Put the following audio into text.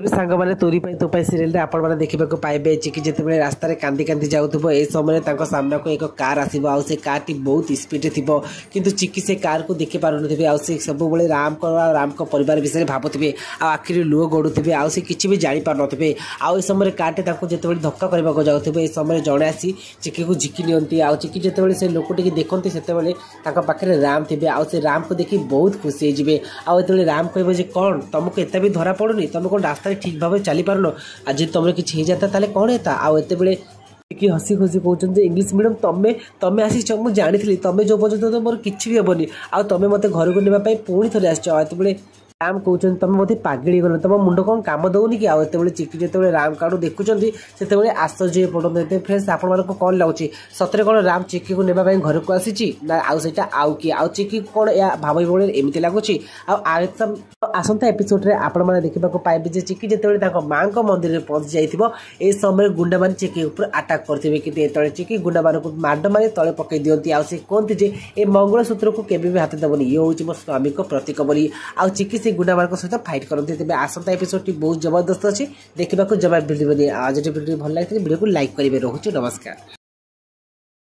सांग मैंने तोरी तो सीरियल आपने देखा पाइबे चिकी जिते रास्त कांदी कांदी जाऊब ए समय सामना को एक कार आसो आ कार टी बहुत स्पीड थी किंतु चिकी से कार को देखी पार थे आसे सब राम को परिवार विषय भावुवे आखिरी लुह गड़ुवे आ कि भी जापार थे आउ समय कार जो धक्का करने जाऊे ए समय जड़े आसी चिकी को झिकी नि आ चिकी जिते से लोक टी देखते से पाखे राम थे आ राम को देखी बहुत खुशी होते आते राम कह कौन तुमको एत भी धरा पड़ूनी तुम कौन रास्ता ठीक भाव चली पारन आज तुम किसी हो जाता ताले कौन होता आते बड़े कि हसी खुशी कहते इंग्लिश मीडियम तुम्हें आसी मुझे जानी तुम्हें जो पर्यटन मोर किसी भी हेनी आ तुम्हें मत घर को नापी पुणी थे आसते बड़े राम कहते तुम मत पागड़ी गल तुम मुंड कौन काम दौनी कि आते चिकी जो राम कार्ड देखुं से आश्चर्य पड़ते फ्रेंड्स आपण कौन लगुच सतरे कौन राम चिकी को नापी घर को आसी ना आउटा आउ कि आउ चिकी कौन या भाव बड़े एमती लगुच आसंता एपिसोड रे आपण मैंने देखा पाइबे जे चिकी जो माँ मंदिर में पहुंची जाए समय गुंडा मान चिकी ऊपर अटाक करेंगे कि चिकी गुंडा मान को माड मारे तले पकई दिखती आसे कहते जे ए मंगलसूत्र को केवे भी हाथ देवनी ये हूँ मो स्वामी को प्रतीक बोली आ चिकी से गुंडा मान सहित फाइट करते तेज आसंता एपिसोड टी बहुत जबरदस्त अच्छी देखा जमा भिडियो आज भिडियो भल लगे भिडियो को लाइक करेंगे रोचे नमस्कार।